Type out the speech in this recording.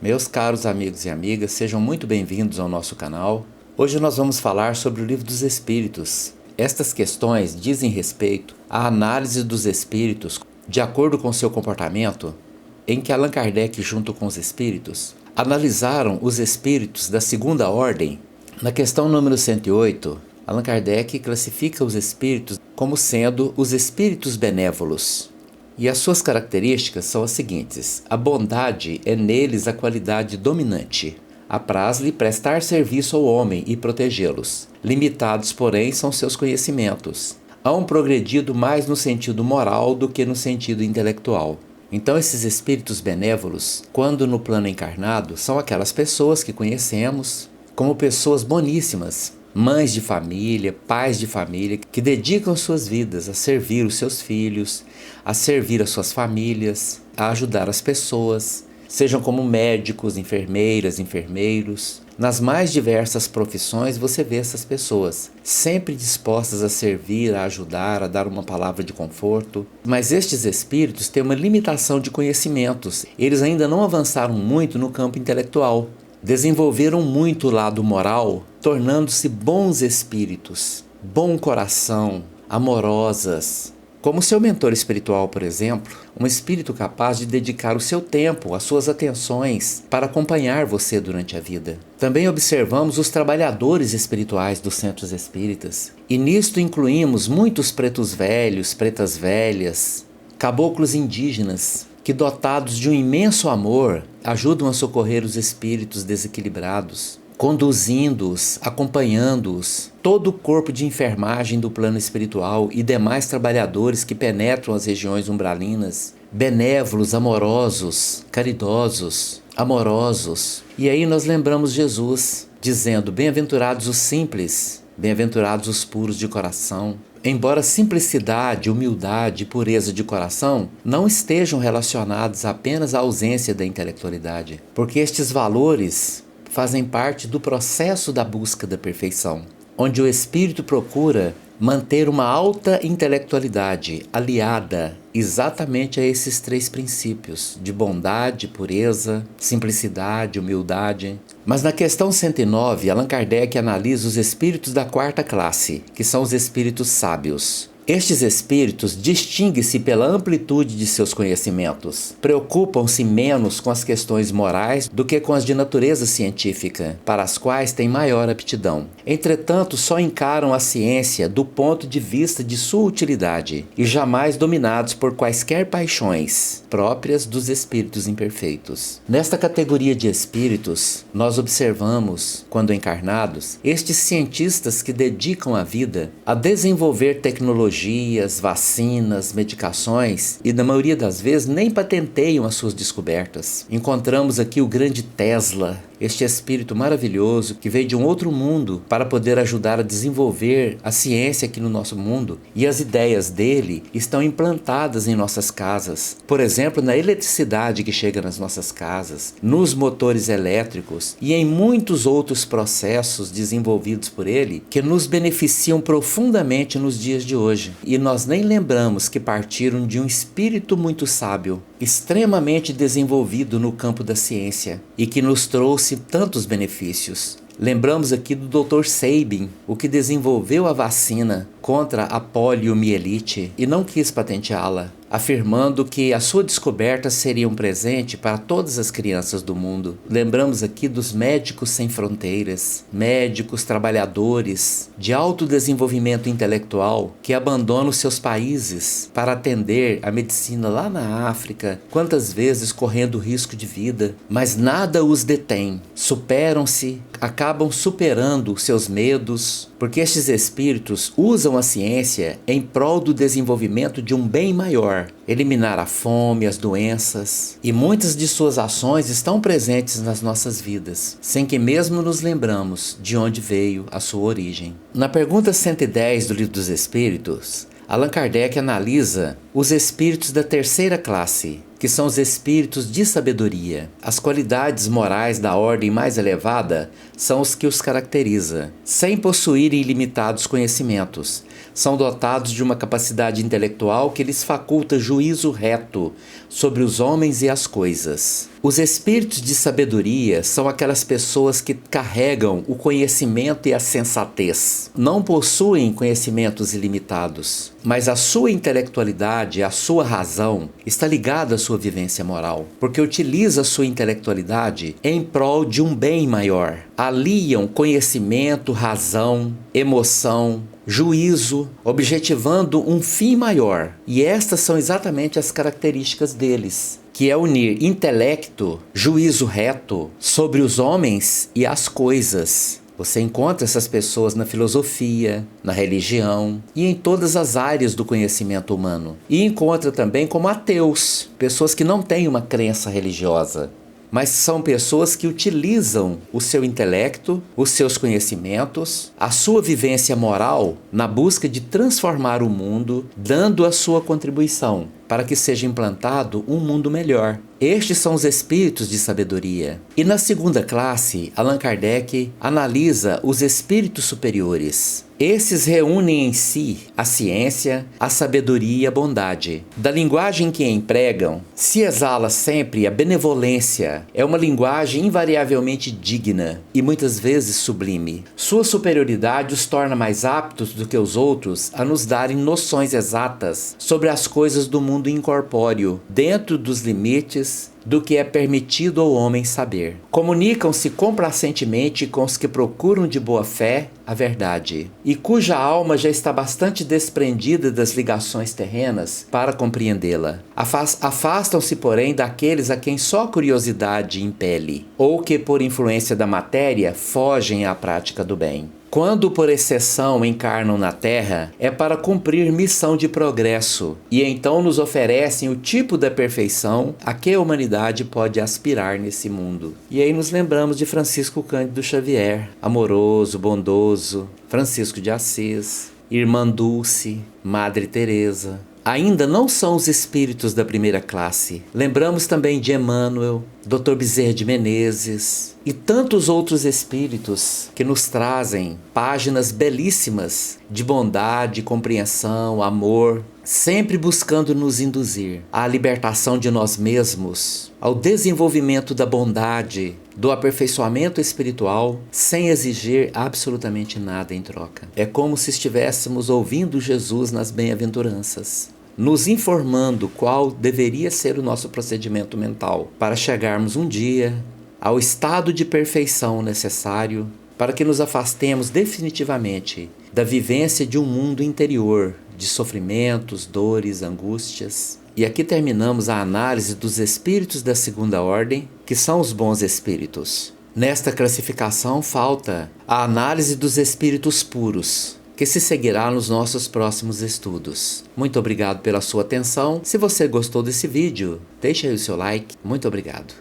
Meus caros amigos e amigas, sejam muito bem-vindos ao nosso canal. Hoje nós vamos falar sobre o Livro dos Espíritos. Estas questões dizem respeito à análise dos espíritos de acordo com seu comportamento, em que Allan Kardec, junto com os espíritos, analisaram os espíritos da segunda ordem. Na questão número 108, Allan Kardec classifica os espíritos como sendo os espíritos benévolos. E as suas características são as seguintes: a bondade é neles a qualidade dominante. Apraz-lhe prestar serviço ao homem e protegê-los. Limitados, porém, são seus conhecimentos. Hão progredido mais no sentido moral do que no sentido intelectual. Então, esses espíritos benévolos, quando no plano encarnado, são aquelas pessoas que conhecemos como pessoas boníssimas, mães de família, pais de família, que dedicam suas vidas a servir os seus filhos, a servir as suas famílias, a ajudar as pessoas, sejam como médicos, enfermeiras, enfermeiros. Nas mais diversas profissões você vê essas pessoas, sempre dispostas a servir, a ajudar, a dar uma palavra de conforto. Mas estes espíritos têm uma limitação de conhecimentos. Eles ainda não avançaram muito no campo intelectual. Desenvolveram muito o lado moral, tornando-se bons espíritos, bom coração, amorosas. Como seu mentor espiritual, por exemplo, um espírito capaz de dedicar o seu tempo, as suas atenções, para acompanhar você durante a vida. Também observamos os trabalhadores espirituais dos centros espíritas, e nisto incluímos muitos pretos velhos, pretas velhas, caboclos indígenas, que, dotados de um imenso amor, ajudam a socorrer os espíritos desequilibrados, conduzindo-os, acompanhando-os, todo o corpo de enfermagem do plano espiritual e demais trabalhadores que penetram as regiões umbralinas, benévolos, amorosos, caridosos, amorosos. E aí nós lembramos Jesus dizendo: bem-aventurados os simples, bem-aventurados os puros de coração. Embora simplicidade, humildade e pureza de coração não estejam relacionados apenas à ausência da intelectualidade, porque estes valores fazem parte do processo da busca da perfeição, onde o espírito procura manter uma alta intelectualidade aliada exatamente a esses três princípios de bondade, pureza, simplicidade, humildade. Mas na questão 109, Allan Kardec analisa os espíritos da quarta classe, que são os espíritos sábios. Estes espíritos distinguem-se pela amplitude de seus conhecimentos. Preocupam-se menos com as questões morais do que com as de natureza científica, para as quais têm maior aptidão. Entretanto, só encaram a ciência do ponto de vista de sua utilidade e jamais dominados por quaisquer paixões próprias dos espíritos imperfeitos. Nesta categoria de espíritos, nós observamos, quando encarnados, estes cientistas que dedicam a vida a desenvolver tecnologias, vacinas, medicações e, na maioria das vezes, nem patenteiam as suas descobertas. Encontramos aqui o grande Tesla, este espírito maravilhoso que veio de um outro mundo para poder ajudar a desenvolver a ciência aqui no nosso mundo, e as ideias dele estão implantadas em nossas casas. Por exemplo, na eletricidade que chega nas nossas casas, nos motores elétricos e em muitos outros processos desenvolvidos por ele que nos beneficiam profundamente nos dias de hoje. E nós nem lembramos que partiram de um espírito muito sábio, extremamente desenvolvido no campo da ciência e que nos trouxe tantos benefícios. Lembramos aqui do Dr. Sabin, o que desenvolveu a vacina contra a poliomielite e não quis patenteá-la, afirmando que a sua descoberta seria um presente para todas as crianças do mundo. Lembramos aqui dos médicos sem fronteiras, médicos trabalhadores de alto desenvolvimento intelectual que abandonam seus países para atender a medicina lá na África, quantas vezes correndo risco de vida, mas nada os detém, superam-se, acabam superando seus medos, porque estes espíritos usam a ciência em prol do desenvolvimento de um bem maior, eliminar a fome, as doenças, e muitas de suas ações estão presentes nas nossas vidas, sem que mesmo nos lembramos de onde veio a sua origem. Na pergunta 110 do Livro dos Espíritos, Allan Kardec analisa os espíritos da terceira classe, que são os espíritos de sabedoria. As qualidades morais da ordem mais elevada são os que os caracteriza, sem possuírem ilimitados conhecimentos. São dotados de uma capacidade intelectual que lhes faculta juízo reto sobre os homens e as coisas. Os espíritos de sabedoria são aquelas pessoas que carregam o conhecimento e a sensatez. Não possuem conhecimentos ilimitados, mas a sua intelectualidade, a sua razão, está ligada à sua vivência moral, porque utiliza a sua intelectualidade em prol de um bem maior. Aliam conhecimento, razão, emoção, juízo, objetivando um fim maior. E estas são exatamente as características deles, que é unir intelecto, juízo reto sobre os homens e as coisas. Você encontra essas pessoas na filosofia, na religião e em todas as áreas do conhecimento humano. E encontra também como ateus, pessoas que não têm uma crença religiosa, mas são pessoas que utilizam o seu intelecto, os seus conhecimentos, a sua vivência moral na busca de transformar o mundo, dando a sua contribuição para que seja implantado um mundo melhor. Estes são os espíritos de sabedoria. E na segunda classe, Allan Kardec analisa os espíritos superiores. Esses reúnem em si a ciência, a sabedoria e a bondade. Da linguagem que empregam, se exala sempre a benevolência. É uma linguagem invariavelmente digna e muitas vezes sublime. Sua superioridade os torna mais aptos do que os outros a nos darem noções exatas sobre as coisas do mundo incorpóreo, dentro dos limites do que é permitido ao homem saber. Comunicam-se complacentemente com os que procuram de boa fé a verdade, e cuja alma já está bastante desprendida das ligações terrenas para compreendê-la. Afastam-se, porém, daqueles a quem só curiosidade impele, ou que, por influência da matéria, fogem à prática do bem. Quando por exceção encarnam na Terra, é para cumprir missão de progresso, e então nos oferecem o tipo da perfeição a que a humanidade pode aspirar nesse mundo. E aí nos lembramos de Francisco Cândido Xavier, amoroso, bondoso, Francisco de Assis, Irmã Dulce, Madre Teresa. Ainda não são os espíritos da primeira classe. Lembramos também de Emmanuel, Dr. Bezerra de Menezes e tantos outros espíritos que nos trazem páginas belíssimas de bondade, compreensão, amor, sempre buscando nos induzir à libertação de nós mesmos, ao desenvolvimento da bondade, do aperfeiçoamento espiritual, sem exigir absolutamente nada em troca. É como se estivéssemos ouvindo Jesus nas bem-aventuranças, nos informando qual deveria ser o nosso procedimento mental para chegarmos um dia ao estado de perfeição necessário para que nos afastemos definitivamente da vivência de um mundo interior, de sofrimentos, dores, angústias. E aqui terminamos a análise dos espíritos da segunda ordem, que são os bons espíritos. Nesta classificação falta a análise dos espíritos puros, que se seguirá nos nossos próximos estudos. Muito obrigado pela sua atenção. Se você gostou desse vídeo, deixe aí o seu like. Muito obrigado.